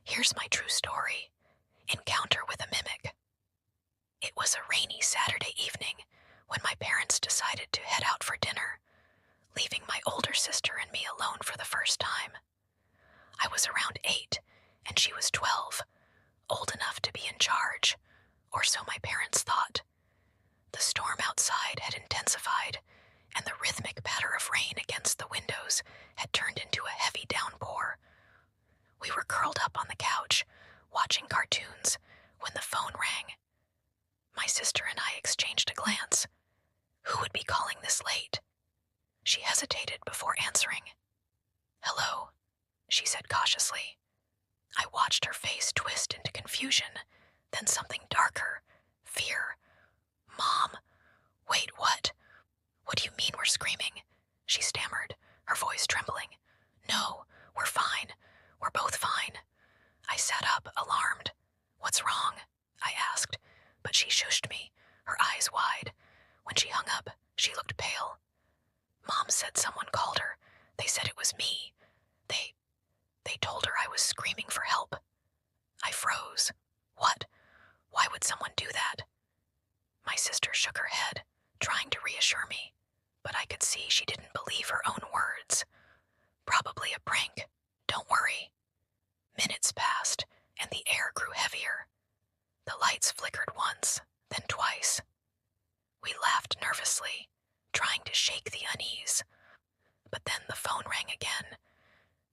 Here's my true story: Encounter with a Mimic. It was a rainy Saturday evening when my parents decided to head out for dinner, leaving my older sister and me alone for the first time. I was around 8, and she was 12, old enough to be in charge, or so my parents thought. The storm outside had intensified, and the rhythmic patter of rain against the windows had turned into a heavy downpour. We were curled up on the couch, watching cartoons, when the phone rang. My sister and I exchanged a glance. Who would be calling this late? She hesitated before answering. "Hello," she said cautiously. I watched her face twist into confusion, then something darker: fear. "Mom, wait, what? What do you mean we're screaming?" she stammered, her voice trembling. "No, we're fine. We're both fine." I sat up, alarmed. "What's wrong?" I asked, but she shushed me, her eyes wide. When she hung up, she looked pale. "Mom said someone called her. They said it was me. They told her I was screaming for help." I froze. "What? Why would someone do that?" My sister shook her head, trying to reassure me, but I could see she didn't believe her own words. "Probably a prank. Don't worry." Minutes passed, and the air grew heavier. The lights flickered once, then twice. We laughed nervously, trying to shake the unease. But then the phone rang again.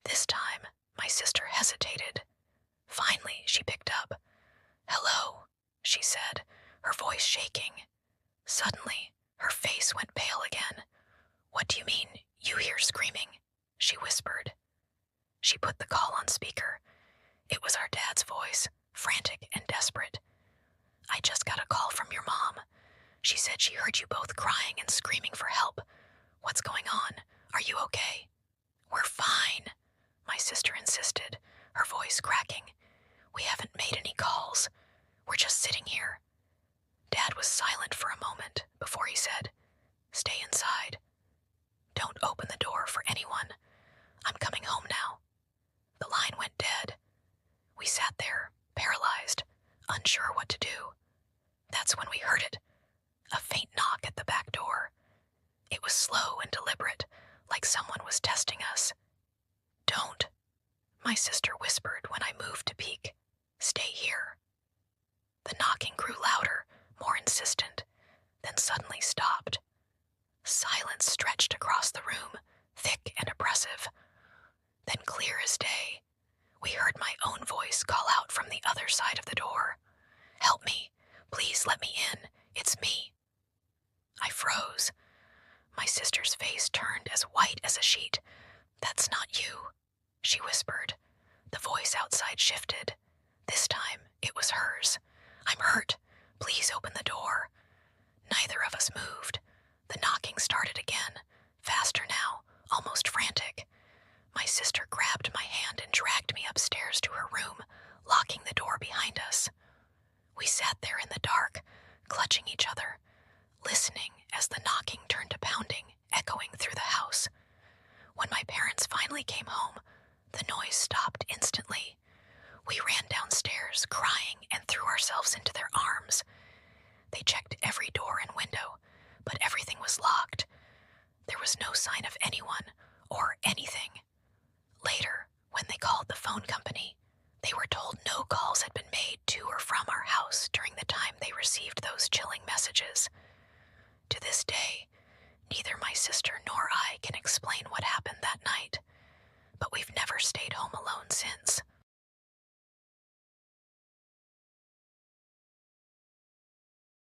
This time, my sister hesitated. Finally, she picked up. "Hello," she said, her voice shaking. Suddenly, her face went pale again. "What do you mean, you hear screaming?" she whispered. She put the call on speaker. It was our dad's voice, frantic and desperate. "I just got a call from your mom. She said she heard you both crying and screaming for help. What's going on? Are you okay?" "We're fine," my sister insisted, her voice cracking. "We haven't made any calls. We're just sitting here." Dad was silent for a moment before he said, "Stay inside. Don't open the door for anyone. I'm coming home now." The line went dead. We sat there, paralyzed, unsure what to do. That's when we heard it. A faint knock at the back door. It was slow and deliberate, like someone was testing us. "Don't," my sister whispered when I moved to peek. "Stay here." The knocking grew louder, more insistent, then suddenly stopped. Silence stretched across the room, thick and oppressive. Then, clear as day, we heard my own voice call out from the other side of the door. "Help me. Please let me in. It's me." I froze. My sister's face turned as white as a sheet. "That's not you," she whispered. The voice outside shifted. This time, it was hers. "I'm hurt. Please open the door." Neither of us moved. The knocking started again, faster now, almost frantic. My sister grabbed my hand and dragged me upstairs to her room, locking the door behind us. We sat there in the dark, clutching each other, listening as the knocking turned to pounding, echoing through the house. When my parents finally came home, the noise stopped instantly. We ran downstairs, crying, and threw ourselves into their arms. They checked every door and window, but everything was locked. There was no sign of anyone or anything. Later, when they called the phone company, they were told no calls had been made to or from our house during the time they received those chilling messages. To this day, neither my sister nor I can explain what happened that night, but we've never stayed home alone since.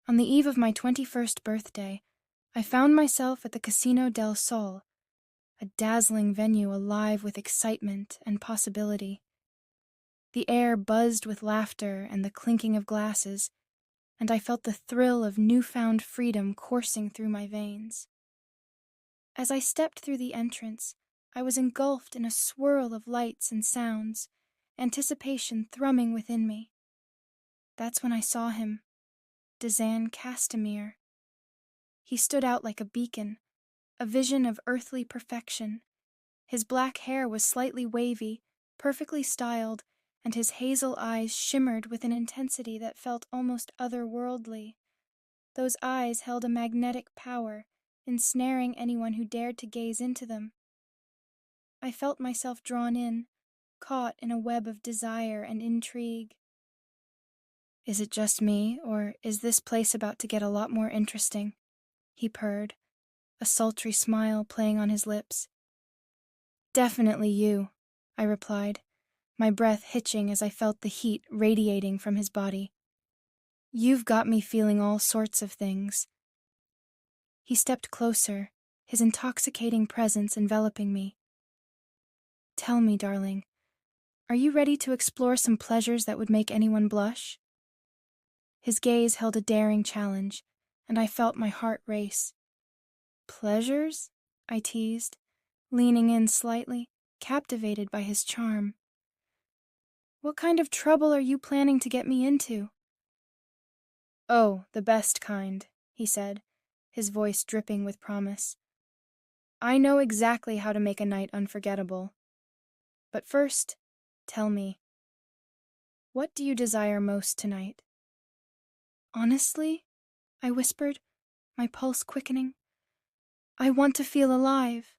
On the eve of my 21st birthday, I found myself at the Casino del Sol, a dazzling venue alive with excitement and possibility. The air buzzed with laughter and the clinking of glasses, and I felt the thrill of newfound freedom coursing through my veins. As I stepped through the entrance, I was engulfed in a swirl of lights and sounds, anticipation thrumming within me. That's when I saw him, Dazan Castamere. He stood out like a beacon, a vision of earthly perfection. His black hair was slightly wavy, perfectly styled, and his hazel eyes shimmered with an intensity that felt almost otherworldly. Those eyes held a magnetic power, ensnaring anyone who dared to gaze into them. I felt myself drawn in, caught in a web of desire and intrigue. "Is it just me, or is this place about to get a lot more interesting?" he purred, a sultry smile playing on his lips. "Definitely you," I replied, my breath hitching as I felt the heat radiating from his body. "You've got me feeling all sorts of things." He stepped closer, his intoxicating presence enveloping me. "Tell me, darling, are you ready to explore some pleasures that would make anyone blush?" His gaze held a daring challenge, and I felt my heart race. "Pleasures?" I teased, leaning in slightly, captivated by his charm. "What kind of trouble are you planning to get me into?" "Oh, the best kind," he said, his voice dripping with promise. "I know exactly how to make a night unforgettable. But first, tell me, what do you desire most tonight?" "Honestly," I whispered, my pulse quickening, "I want to feel alive."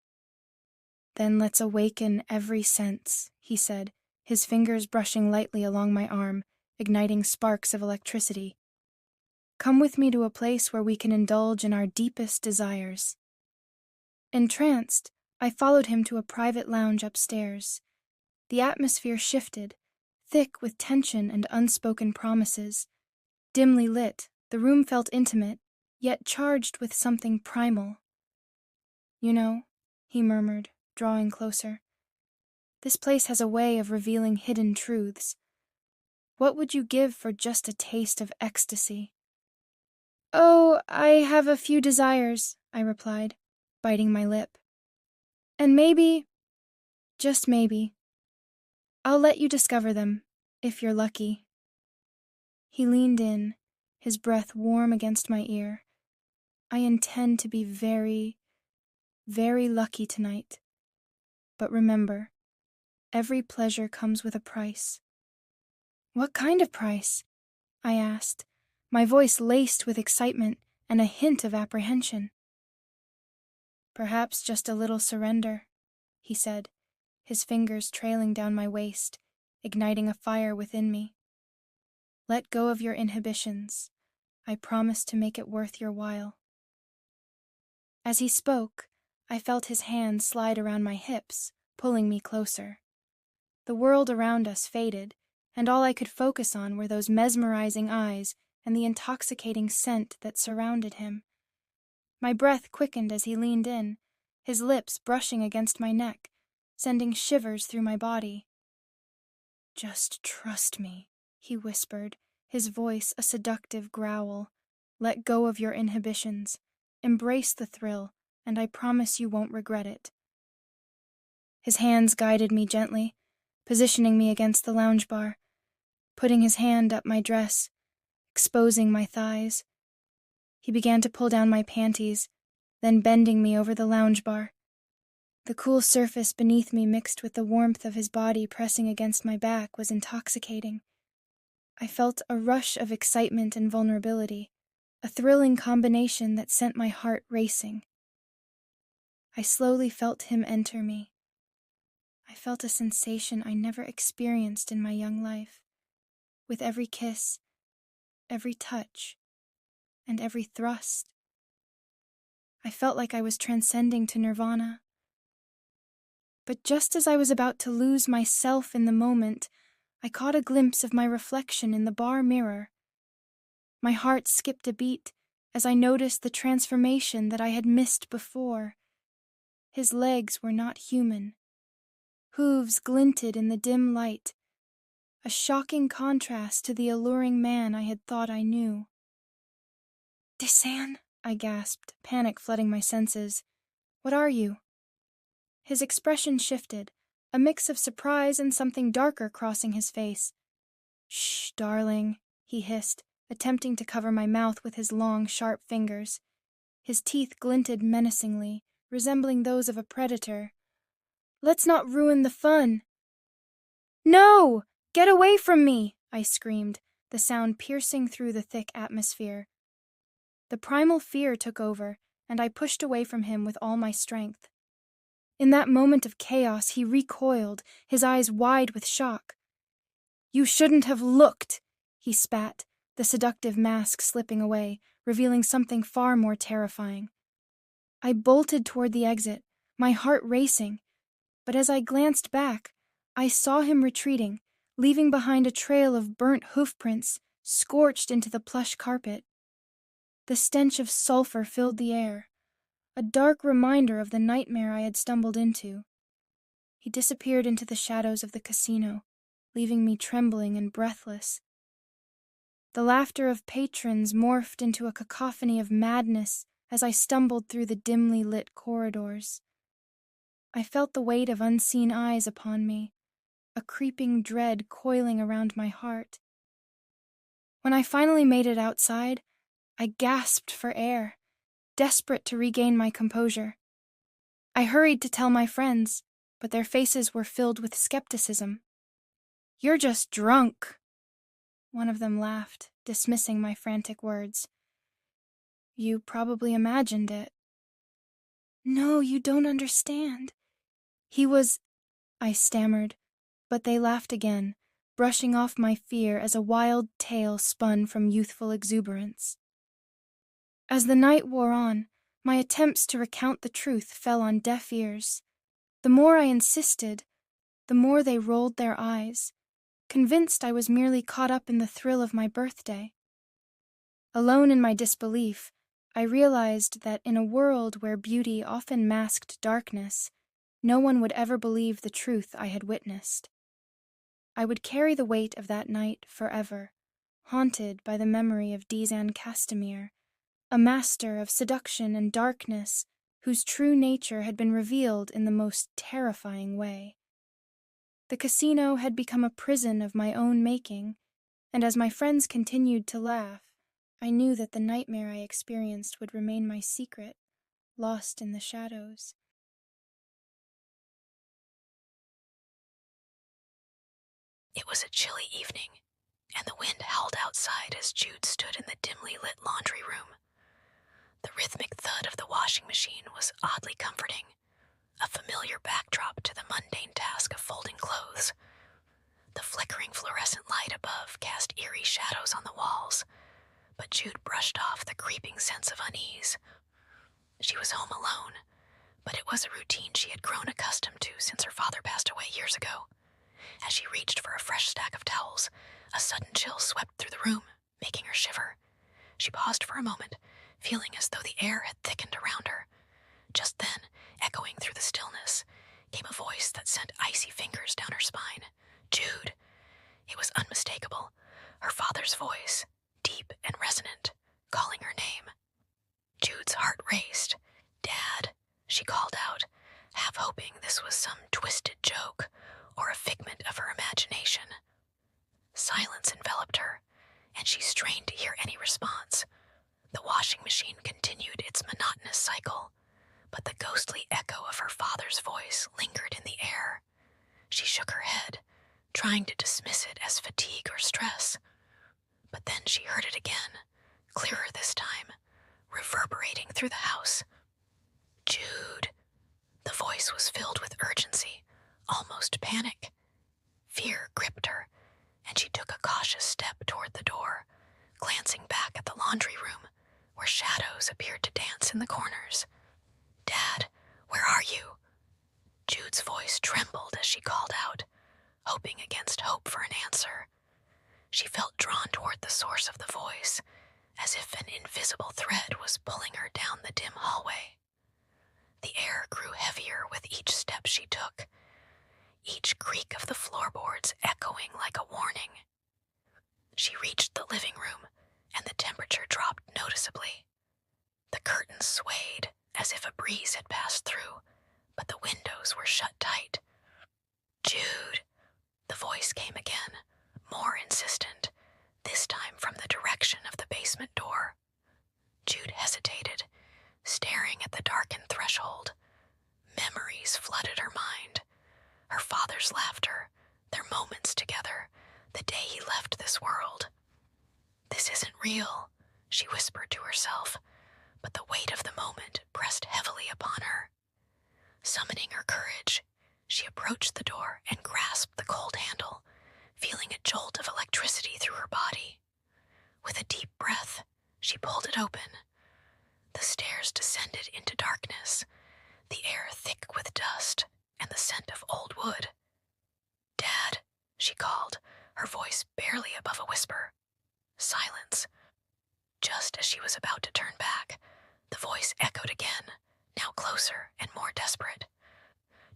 "Then let's awaken every sense," he said, his fingers brushing lightly along my arm, igniting sparks of electricity. "Come with me to a place where we can indulge in our deepest desires." Entranced, I followed him to a private lounge upstairs. The atmosphere shifted, thick with tension and unspoken promises. Dimly lit, the room felt intimate, yet charged with something primal. "You know," he murmured, drawing closer, "this place has a way of revealing hidden truths. What would you give for just a taste of ecstasy?" "Oh, I have a few desires," I replied, biting my lip. "And maybe, just maybe, I'll let you discover them, if you're lucky." He leaned in, his breath warm against my ear. "I intend to be very, very lucky tonight. But remember, every pleasure comes with a price." "What kind of price?" I asked, my voice laced with excitement and a hint of apprehension. "Perhaps just a little surrender," he said, his fingers trailing down my waist, igniting a fire within me. "Let go of your inhibitions. I promise to make it worth your while." As he spoke, I felt his hand slide around my hips, pulling me closer. The world around us faded, and all I could focus on were those mesmerizing eyes and the intoxicating scent that surrounded him. My breath quickened as he leaned in, his lips brushing against my neck, sending shivers through my body. "Just trust me," he whispered, his voice a seductive growl. "Let go of your inhibitions. Embrace the thrill, and I promise you won't regret it." His hands guided me gently, positioning me against the lounge bar, putting his hand up my dress, exposing my thighs. He began to pull down my panties, then bending me over the lounge bar. The cool surface beneath me mixed with the warmth of his body pressing against my back was intoxicating. I felt a rush of excitement and vulnerability, a thrilling combination that sent my heart racing. I slowly felt him enter me. I felt a sensation I never experienced in my young life. With every kiss, every touch, and every thrust, I felt like I was transcending to nirvana. But just as I was about to lose myself in the moment, I caught a glimpse of my reflection in the bar mirror. My heart skipped a beat as I noticed the transformation that I had missed before. His legs were not human. Hooves glinted in the dim light, a shocking contrast to the alluring man I had thought I knew. "Desan," I gasped, panic flooding my senses. "What are you?" His expression shifted, a mix of surprise and something darker crossing his face. "Shh, darling," he hissed, attempting to cover my mouth with his long, sharp fingers. His teeth glinted menacingly, resembling those of a predator. "Let's not ruin the fun." "No!" Get away from me! I screamed, the sound piercing through the thick atmosphere. The primal fear took over, and I pushed away from him with all my strength. In that moment of chaos, he recoiled, his eyes wide with shock. You shouldn't have looked, he spat, the seductive mask slipping away, revealing something far more terrifying. I bolted toward the exit, my heart racing, but as I glanced back, I saw him retreating, leaving behind a trail of burnt hoofprints, scorched into the plush carpet. The stench of sulfur filled the air, a dark reminder of the nightmare I had stumbled into. He disappeared into the shadows of the casino, leaving me trembling and breathless. The laughter of patrons morphed into a cacophony of madness as I stumbled through the dimly lit corridors. I felt the weight of unseen eyes upon me, a creeping dread coiling around my heart. When I finally made it outside, I gasped for air, desperate to regain my composure. I hurried to tell my friends, but their faces were filled with skepticism. You're just drunk. One of them laughed, dismissing my frantic words. You probably imagined it. No, you don't understand. I stammered, but they laughed again, brushing off my fear as a wild tale spun from youthful exuberance. As the night wore on, my attempts to recount the truth fell on deaf ears. The more I insisted, the more they rolled their eyes, convinced I was merely caught up in the thrill of my birthday. Alone in my disbelief, I realized that in a world where beauty often masked darkness, no one would ever believe the truth I had witnessed. I would carry the weight of that night forever, haunted by the memory of Dizan Castamere, a master of seduction and darkness whose true nature had been revealed in the most terrifying way. The casino had become a prison of my own making, and as my friends continued to laugh, I knew that the nightmare I experienced would remain my secret, lost in the shadows. It was a chilly evening, and the wind howled outside as Jude stood in the dimly lit laundry room. The rhythmic thud of the washing machine was oddly comforting, a familiar backdrop to the mundane task of folding clothes. The flickering fluorescent light above cast eerie shadows on the walls, but Jude brushed off the creeping sense of unease. She was home alone, but it was a routine she had grown accustomed to since her father passed away years ago. As she reached for a fresh stack of towels, a sudden chill swept through the room, making her shiver. She paused for a moment, feeling as though the air had thickened around her. Just then, echoing through the stillness, came a voice that sent icy fingers down her spine. Jude. It was unmistakable. Her father's voice, deep and resonant, calling her name. Jude's heart raced. Dad, she called out, half hoping this was some twisted joke or a figment of her imagination. Silence enveloped her, and she strained to hear any response. The washing machine continued its monotonous cycle, but the ghostly echo of her father's voice lingered in the air. She shook her head, trying to dismiss it as fatigue or stress. But then she heard it again, clearer this time, reverberating through the house. Jude. The voice was filled with urgency, almost panic. Fear gripped her, and she took a cautious step toward the door, glancing back at the laundry room, where shadows appeared to dance in the corners. Dad, where are you? Jude's voice trembled as she called out, hoping against hope for an answer. She felt drawn toward the source of the voice, as if an invisible thread was pulling her down the dim hallway. The air grew heavier with each step she took, each creak of the floorboards echoing like a warning. She reached the living room, and the temperature dropped noticeably. The curtains swayed as if a breeze had passed through, but the windows were shut tight. Jude. The voice came again, more insistent, this time from the direction of the basement door. Jude hesitated, staring at the darkened threshold. Memories flooded her mind. Her father's laughter, their moments together, this world. This isn't real, she whispered to herself, but the weight of the moment pressed heavily upon her. Summoning her courage, she approached the door and grasped the cold handle, feeling a jolt of electricity through her body. With a deep breath, she pulled it open. The stairs descended into darkness, the air thick with dust and the scent of old wood. "Dad," she called, her voice barely above a whisper. Silence. Just as she was about to turn back, the voice echoed again, now closer and more desperate.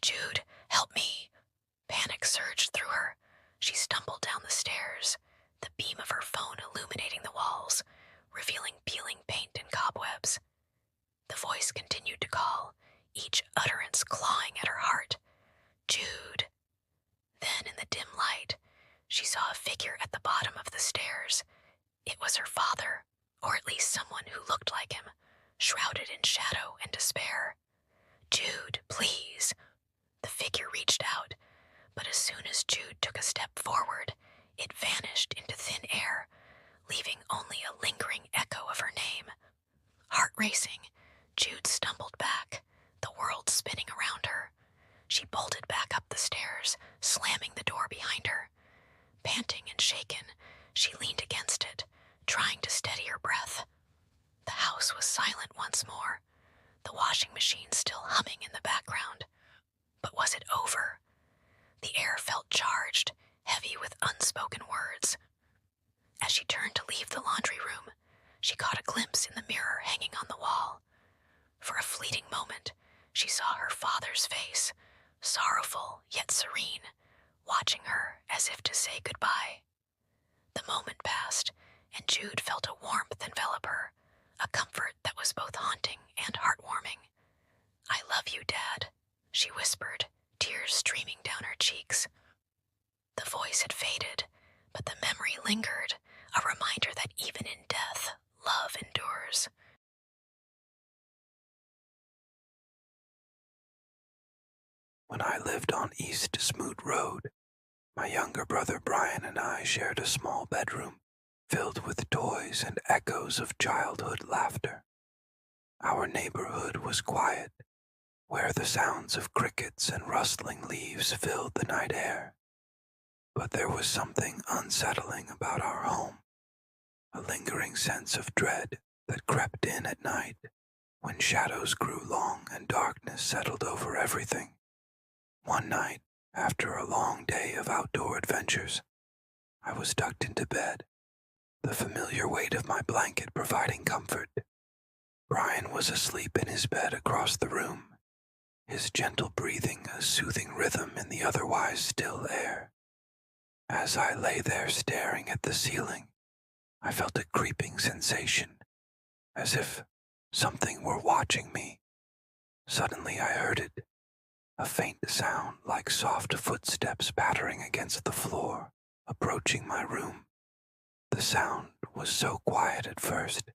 "Jude, help me." Panic surged through her. She stumbled down the stairs, the beam of her phone illuminating the walls, revealing peeling paint and cobwebs. The voice continued to call, each utterance clawing at her heart. "Jude." Then, in the dim light, she saw a figure at the bottom of the stairs. It was her father, or at least someone who looked like him, shrouded in shadow and despair. "Jude, please." The figure reached out, but as soon as Jude took a step forward, it vanished into thin air, leaving only a lingering echo of her name. Heart racing, Jude stumbled back, the world spinning around her. She bolted back up the stairs, slamming the door behind her. Panting and shaken, she leaned against it, trying to steady her breath. The house was silent once more, the washing machine still humming in the background. But was it over? The air felt charged, heavy with unspoken words. As she turned to leave the laundry room, she caught a glimpse in the mirror hanging on the wall. For a fleeting moment, she saw her father's face, sorrowful yet serene, watching her as if to say goodbye. The moment passed, and Jude felt a warmth envelop her, a comfort that was both haunting and heartwarming. "I love you, Dad," she whispered, tears streaming down her cheeks. The voice had faded, but the memory lingered, a reminder that even in death, love endures. When I lived on East Smoot Road, my younger brother Brian and I shared a small bedroom filled with toys and echoes of childhood laughter. Our neighborhood was quiet, where the sounds of crickets and rustling leaves filled the night air. But there was something unsettling about our home, a lingering sense of dread that crept in at night when shadows grew long and darkness settled over everything. One night, after a long day of outdoor adventures, I was tucked into bed, the familiar weight of my blanket providing comfort. Brian was asleep in his bed across the room, his gentle breathing a soothing rhythm in the otherwise still air. As I lay there staring at the ceiling, I felt a creeping sensation, as if something were watching me. Suddenly I heard it, a faint sound like soft footsteps pattering against the floor, approaching my room. The sound was so quiet at first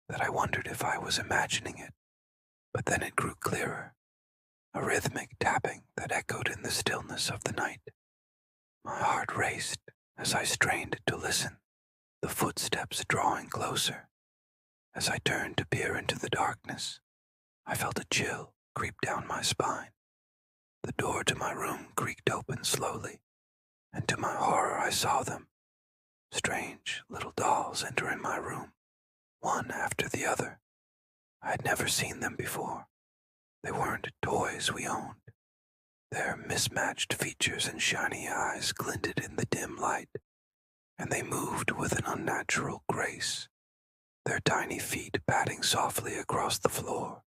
that I wondered if I was imagining it, but then it grew clearer, a rhythmic tapping that echoed in the stillness of the night. My heart raced as I strained to listen, the footsteps drawing closer. As I turned to peer into the darkness, I felt a chill creep down my spine. The door to my room creaked open slowly, and to my horror I saw them. Strange little dolls entering my room, one after the other. I had never seen them before. They weren't toys we owned. Their mismatched features and shiny eyes glinted in the dim light, and they moved with an unnatural grace, their tiny feet padding softly across the floor.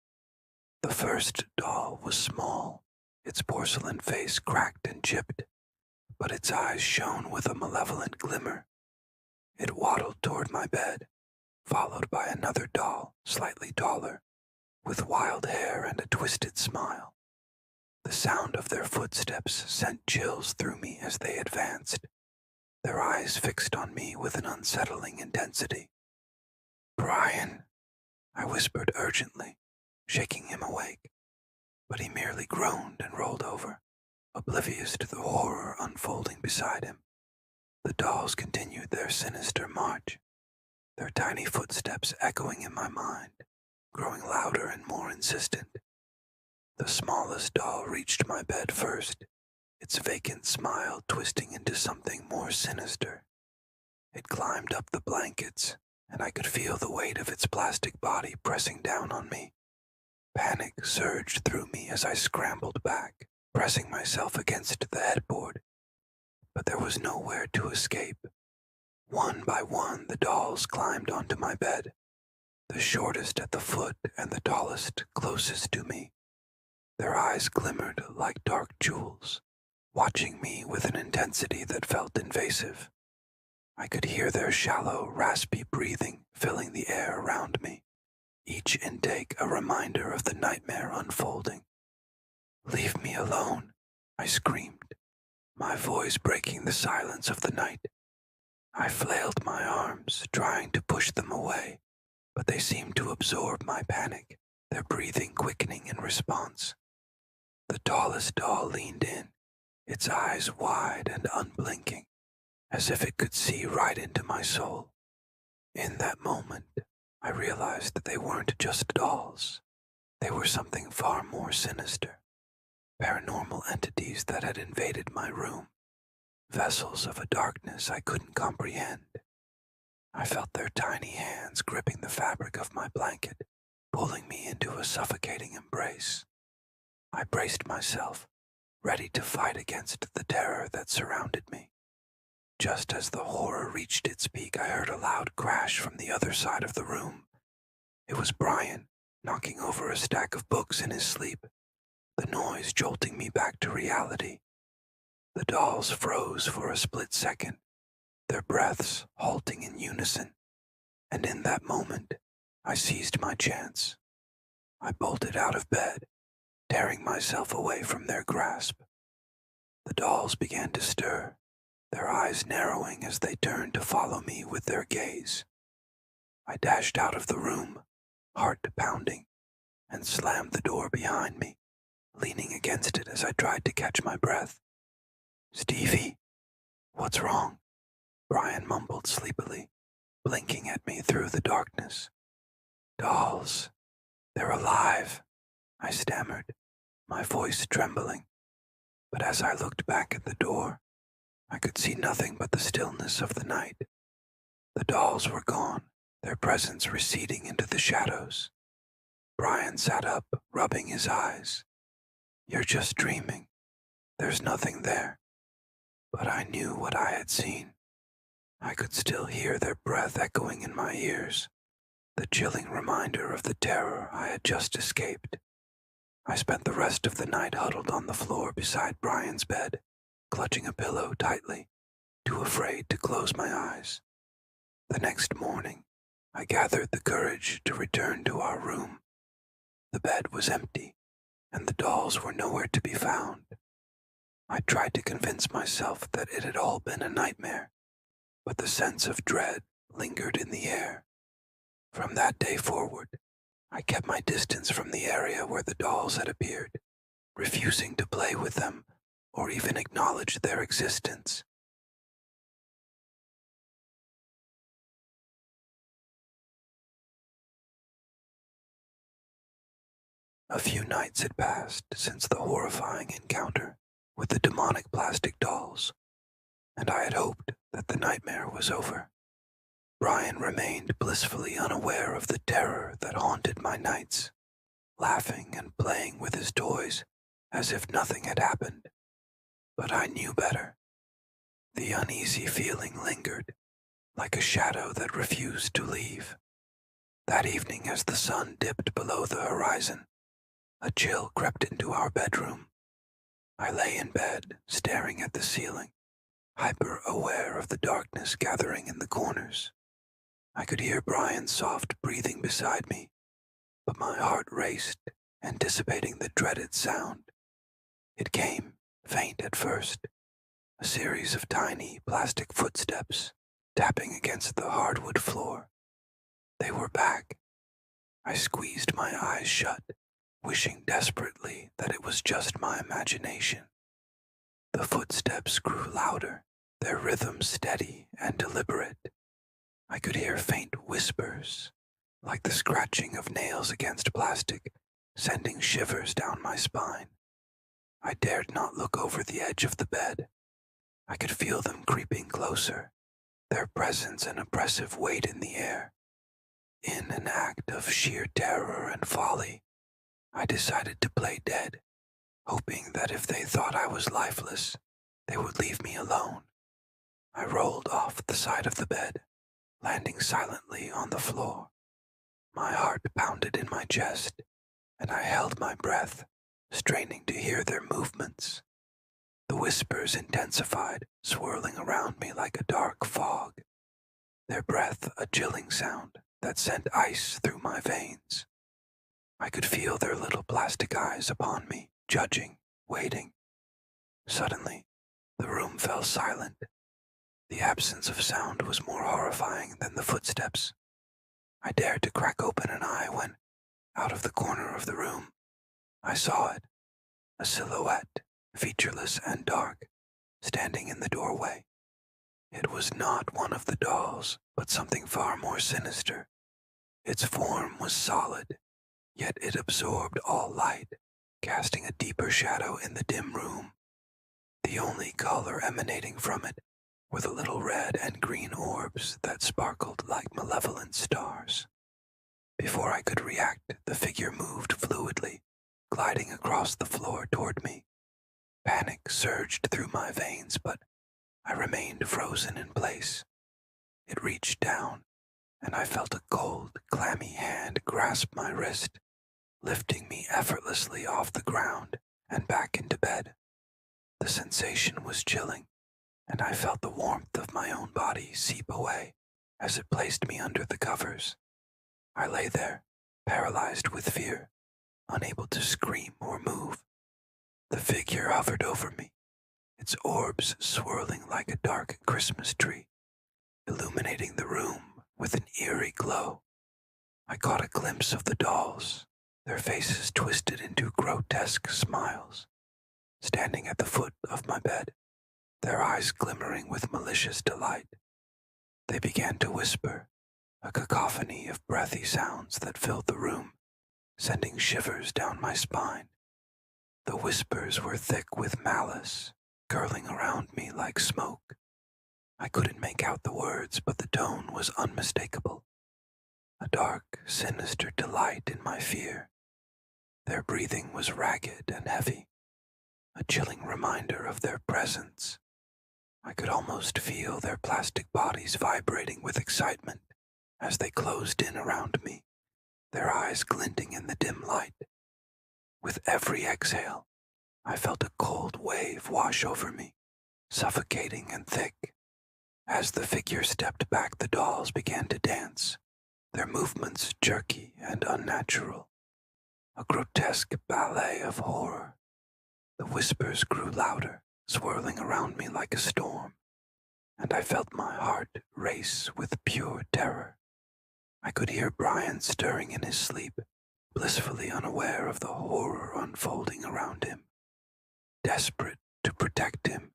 The first doll was small, its porcelain face cracked and chipped, but its eyes shone with a malevolent glimmer. It waddled toward my bed, followed by another doll, slightly taller, with wild hair and a twisted smile. The sound of their footsteps sent chills through me as they advanced, their eyes fixed on me with an unsettling intensity. "Brian," I whispered urgently, shaking him awake, but he merely groaned and rolled over, oblivious to the horror unfolding beside him. The dolls continued their sinister march, their tiny footsteps echoing in my mind, growing louder and more insistent. The smallest doll reached my bed first, its vacant smile twisting into something more sinister. It climbed up the blankets, and I could feel the weight of its plastic body pressing down on me. Panic surged through me as I scrambled back, pressing myself against the headboard. But there was nowhere to escape. One by one, the dolls climbed onto my bed, the shortest at the foot and the tallest closest to me. Their eyes glimmered like dark jewels, watching me with an intensity that felt invasive. I could hear their shallow, raspy breathing filling the air around me, each intake a reminder of the nightmare unfolding. "Leave me alone," I screamed, my voice breaking the silence of the night. I flailed my arms, trying to push them away, but they seemed to absorb my panic, their breathing quickening in response. The tallest doll leaned in, its eyes wide and unblinking, as if it could see right into my soul. In that moment, I realized that they weren't just dolls. They were something far more sinister. Paranormal entities that had invaded my room, vessels of a darkness I couldn't comprehend. I felt their tiny hands gripping the fabric of my blanket, pulling me into a suffocating embrace. I braced myself, ready to fight against the terror that surrounded me. Just as the horror reached its peak, I heard a loud crash from the other side of the room. It was Brian, knocking over a stack of books in his sleep, the noise jolting me back to reality. The dolls froze for a split second, their breaths halting in unison, and in that moment, I seized my chance. I bolted out of bed, tearing myself away from their grasp. The dolls began to stir, their eyes narrowing as they turned to follow me with their gaze. I dashed out of the room, heart pounding, and slammed the door behind me, leaning against it as I tried to catch my breath. "Stevie, what's wrong?" Brian mumbled sleepily, blinking at me through the darkness. "Dolls, they're alive," I stammered, my voice trembling. But as I looked back at the door, I could see nothing but the stillness of the night. The dolls were gone, their presence receding into the shadows. Brian sat up, rubbing his eyes. "You're just dreaming. There's nothing there." But I knew what I had seen. I could still hear their breath echoing in my ears, the chilling reminder of the terror I had just escaped. I spent the rest of the night huddled on the floor beside Brian's bed, clutching a pillow tightly, too afraid to close my eyes. The next morning, I gathered the courage to return to our room. The bed was empty, and the dolls were nowhere to be found. I tried to convince myself that it had all been a nightmare, but the sense of dread lingered in the air. From that day forward, I kept my distance from the area where the dolls had appeared, refusing to play with them or even acknowledge their existence. A few nights had passed since the horrifying encounter with the demonic plastic dolls, and I had hoped that the nightmare was over. Brian remained blissfully unaware of the terror that haunted my nights, laughing and playing with his toys as if nothing had happened. But I knew better. The uneasy feeling lingered, like a shadow that refused to leave. That evening, as the sun dipped below the horizon, a chill crept into our bedroom. I lay in bed, staring at the ceiling, hyper-aware of the darkness gathering in the corners. I could hear Brian's soft breathing beside me, but my heart raced, anticipating the dreaded sound. It came, faint at first, a series of tiny plastic footsteps tapping against the hardwood floor. They were back. I squeezed my eyes shut, wishing desperately that it was just my imagination. The footsteps grew louder, their rhythm steady and deliberate. I could hear faint whispers, like the scratching of nails against plastic, sending shivers down my spine. I dared not look over the edge of the bed. I could feel them creeping closer, their presence an oppressive weight in the air. In an act of sheer terror and folly, I decided to play dead, hoping that if they thought I was lifeless, they would leave me alone. I rolled off the side of the bed, landing silently on the floor. My heart pounded in my chest, and I held my breath, straining to hear their movements. The whispers intensified, swirling around me like a dark fog, their breath a chilling sound that sent ice through my veins. I could feel their little plastic eyes upon me, judging, waiting. Suddenly, the room fell silent. The absence of sound was more horrifying than the footsteps. I dared to crack open an eye when, out of the corner of the room, I saw it, a silhouette, featureless and dark, standing in the doorway. It was not one of the dolls, but something far more sinister. Its form was solid, yet it absorbed all light, casting a deeper shadow in the dim room. The only color emanating from it were the little red and green orbs that sparkled like malevolent stars. Before I could react, the figure moved fluidly, gliding across the floor toward me. Panic surged through my veins, but I remained frozen in place. It reached down, and I felt a cold, clammy hand grasp my wrist, lifting me effortlessly off the ground and back into bed. The sensation was chilling, and I felt the warmth of my own body seep away as it placed me under the covers. I lay there, paralyzed with fear, unable to scream or move. The figure hovered over me, its orbs swirling like a dark Christmas tree, illuminating the room with an eerie glow. I caught a glimpse of the dolls, their faces twisted into grotesque smiles, standing at the foot of my bed, their eyes glimmering with malicious delight. They began to whisper, a cacophony of breathy sounds that filled the room, sending shivers down my spine. The whispers were thick with malice, curling around me like smoke. I couldn't make out the words, but the tone was unmistakable. A dark, sinister delight in my fear. Their breathing was ragged and heavy, a chilling reminder of their presence. I could almost feel their plastic bodies vibrating with excitement as they closed in around me, their eyes glinting in the dim light. With every exhale, I felt a cold wave wash over me, suffocating and thick. As the figure stepped back, the dolls began to dance, their movements jerky and unnatural, a grotesque ballet of horror. The whispers grew louder, swirling around me like a storm, and I felt my heart race with pure terror. I could hear Brian stirring in his sleep, blissfully unaware of the horror unfolding around him. Desperate to protect him,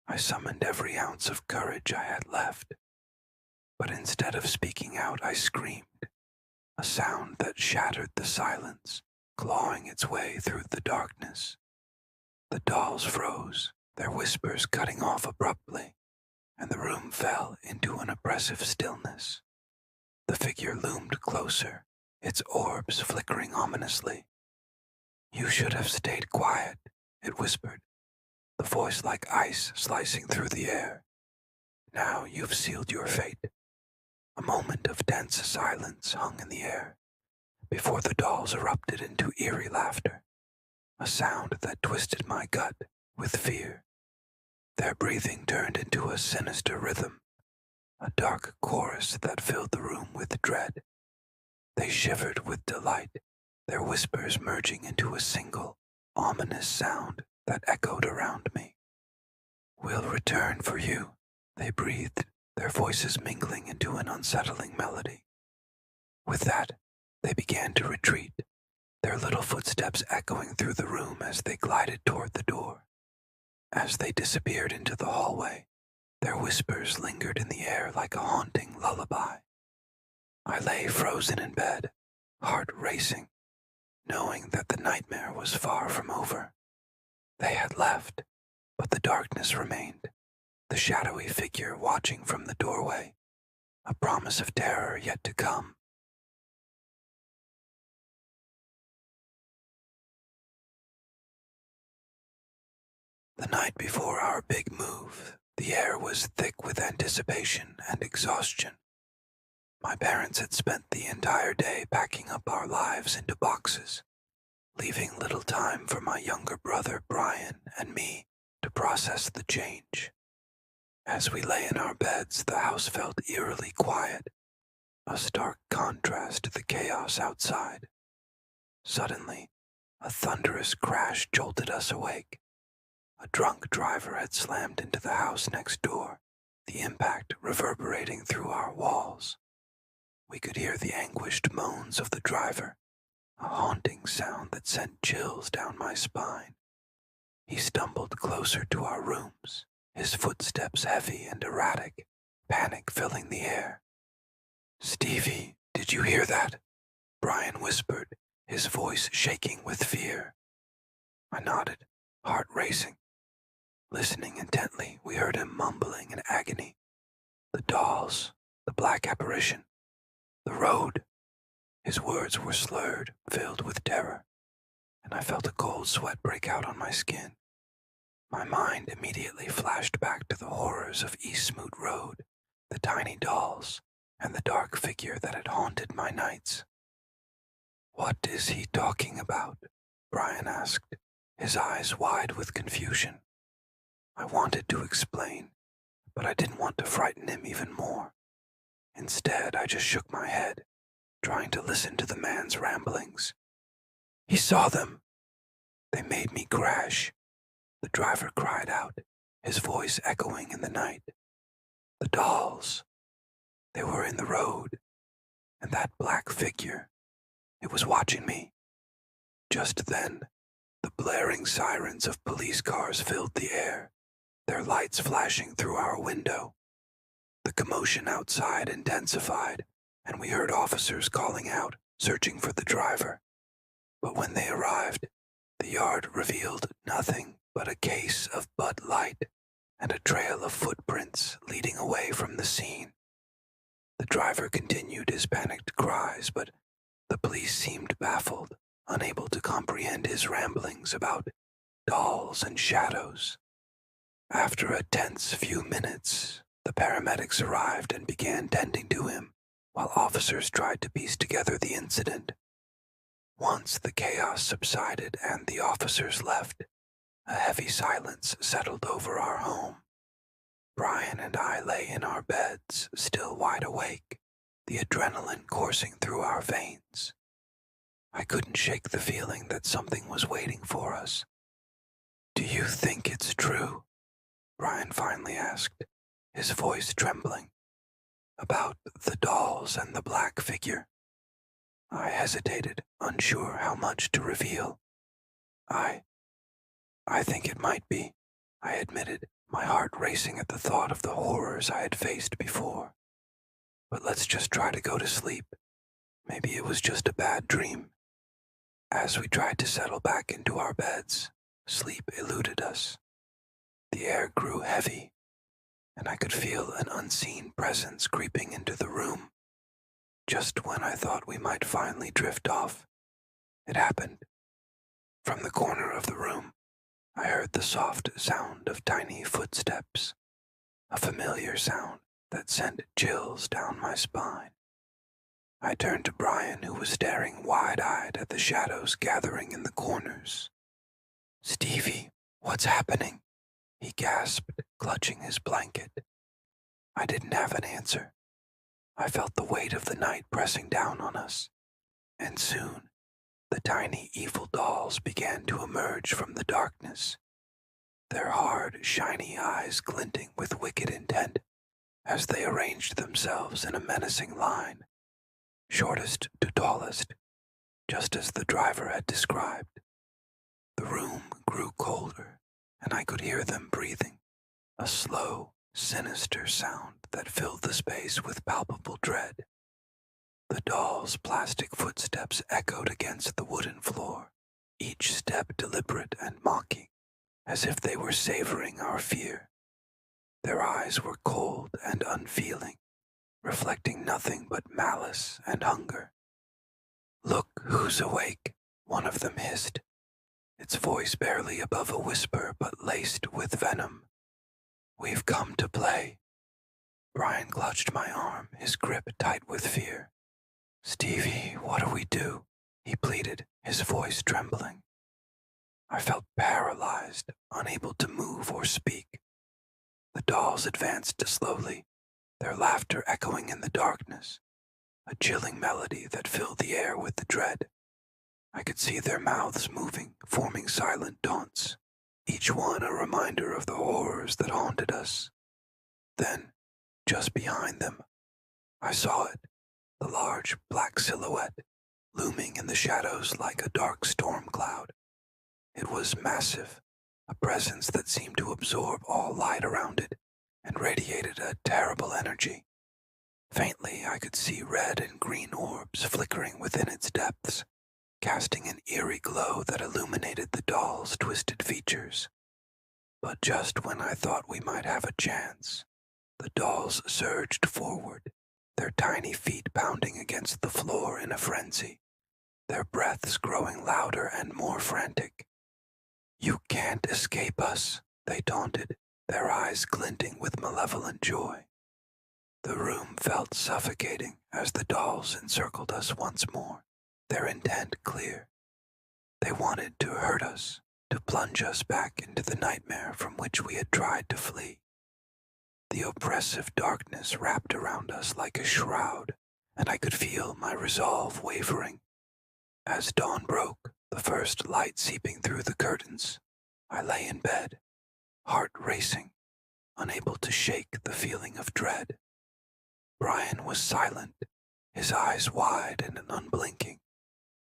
I summoned every ounce of courage I had left. But instead of speaking out, I screamed, a sound that shattered the silence, clawing its way through the darkness. The dolls froze, their whispers cutting off abruptly, and the room fell into an oppressive stillness. The figure loomed closer, its orbs flickering ominously. "You should have stayed quiet," it whispered, the voice like ice slicing through the air. "Now you've sealed your fate." A moment of tense silence hung in the air, before the dolls erupted into eerie laughter, a sound that twisted my gut with fear. Their breathing turned into a sinister rhythm, a dark chorus that filled the room with dread. They shivered with delight, their whispers merging into a single, ominous sound that echoed around me. "We'll return for you," they breathed, their voices mingling into an unsettling melody. With that, they began to retreat, their little footsteps echoing through the room as they glided toward the door. As they disappeared into the hallway, Their whispers lingered in the air like a haunting lullaby. I lay frozen in bed, heart racing, knowing that the nightmare was far from over. They had left, but the darkness remained, the shadowy figure watching from the doorway, a promise of terror yet to come. The night before our big move, the air was thick with anticipation and exhaustion. My parents had spent the entire day packing up our lives into boxes, leaving little time for my younger brother Brian and me to process the change. As we lay in our beds, the house felt eerily quiet, a stark contrast to the chaos outside. Suddenly, a thunderous crash jolted us awake. A drunk driver had slammed into the house next door, the impact reverberating through our walls. We could hear the anguished moans of the driver, a haunting sound that sent chills down my spine. He stumbled closer to our rooms, his footsteps heavy and erratic, panic filling the air. "Stevie, did you hear that?" Brian whispered, his voice shaking with fear. I nodded, heart racing. Listening intently, we heard him mumbling in agony. "The dolls, the black apparition, the road." His words were slurred, filled with terror, and I felt a cold sweat break out on my skin. My mind immediately flashed back to the horrors of East Smoot Road, the tiny dolls, and the dark figure that had haunted my nights. "What is he talking about?" Brian asked, his eyes wide with confusion. I wanted to explain, but I didn't want to frighten him even more. Instead, I just shook my head, trying to listen to the man's ramblings. "He saw them. They made me crash," the driver cried out, his voice echoing in the night. "The dolls. They were in the road, and that black figure, it was watching me." Just then, the blaring sirens of police cars filled the air, their lights flashing through our window. The commotion outside intensified, and we heard officers calling out, searching for the driver. But when they arrived, the yard revealed nothing but a case of Bud Light and a trail of footprints leading away from the scene. The driver continued his panicked cries, but the police seemed baffled, unable to comprehend his ramblings about dolls and shadows. After a tense few minutes, the paramedics arrived and began tending to him, while officers tried to piece together the incident. Once the chaos subsided and the officers left, a heavy silence settled over our home. Brian and I lay in our beds, still wide awake, the adrenaline coursing through our veins. I couldn't shake the feeling that something was waiting for us. "Do you think it's true?" Brian finally asked, his voice trembling. "About the dolls and the black figure?" I hesitated, unsure how much to reveal. I think it might be," I admitted, my heart racing at the thought of the horrors I had faced before. "But let's just try to go to sleep. Maybe it was just a bad dream." As we tried to settle back into our beds, sleep eluded us. The air grew heavy, and I could feel an unseen presence creeping into the room. Just when I thought we might finally drift off, it happened. From the corner of the room, I heard the soft sound of tiny footsteps, a familiar sound that sent chills down my spine. I turned to Brian, who was staring wide-eyed at the shadows gathering in the corners. "Stevie, what's happening?" he gasped, clutching his blanket. I didn't have an answer. I felt the weight of the night pressing down on us, and soon the tiny evil dolls began to emerge from the darkness, their hard, shiny eyes glinting with wicked intent as they arranged themselves in a menacing line, shortest to tallest, just as the driver had described. The room grew colder, and I could hear them breathing, a slow, sinister sound that filled the space with palpable dread. The doll's plastic footsteps echoed against the wooden floor, each step deliberate and mocking, as if they were savoring our fear. Their eyes were cold and unfeeling, reflecting nothing but malice and hunger. "Look who's awake," one of them hissed, its voice barely above a whisper but laced with venom. "We've come to play." Brian clutched my arm, his grip tight with fear. "Stevie, what do we do?" he pleaded, his voice trembling. I felt paralyzed, unable to move or speak. The dolls advanced slowly, their laughter echoing in the darkness, a chilling melody that filled the air with the dread. I could see their mouths moving, forming silent taunts, each one a reminder of the horrors that haunted us. Then, just behind them, I saw it, the large black silhouette, looming in the shadows like a dark storm cloud. It was massive, a presence that seemed to absorb all light around it and radiated a terrible energy. Faintly, I could see red and green orbs flickering within its depths, casting an eerie glow that illuminated the doll's twisted features. But just when I thought we might have a chance, the dolls surged forward, their tiny feet pounding against the floor in a frenzy, their breaths growing louder and more frantic. "You can't escape us," they taunted, their eyes glinting with malevolent joy. The room felt suffocating as the dolls encircled us once more, their intent clear. They wanted to hurt us, to plunge us back into the nightmare from which we had tried to flee. The oppressive darkness wrapped around us like a shroud, and I could feel my resolve wavering. As dawn broke, the first light seeping through the curtains, I lay in bed, heart racing, unable to shake the feeling of dread. Brian was silent, his eyes wide and unblinking,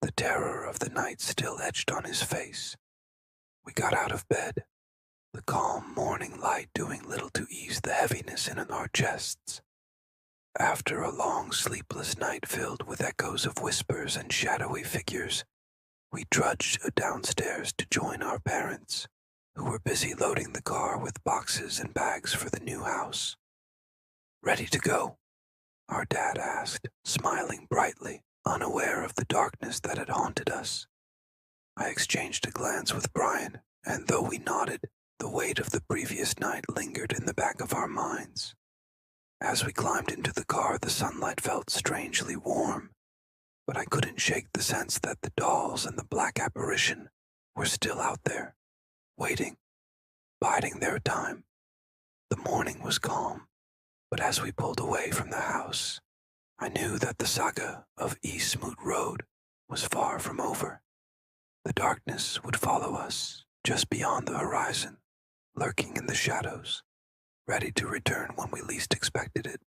the terror of the night still etched on his face. We got out of bed, the calm morning light doing little to ease the heaviness in our chests. After a long sleepless night filled with echoes of whispers and shadowy figures, we trudged downstairs to join our parents, who were busy loading the car with boxes and bags for the new house. "Ready to go?" our dad asked, smiling brightly, unaware of the darkness that had haunted us. I exchanged a glance with Brian, and though we nodded, the weight of the previous night lingered in the back of our minds. As we climbed into the car, the sunlight felt strangely warm, but I couldn't shake the sense that the dolls and the black apparition were still out there, waiting, biding their time. The morning was calm, but as we pulled away from the house, I knew that the saga of East Smoot Road was far from over. The darkness would follow us just beyond the horizon, lurking in the shadows, ready to return when we least expected it.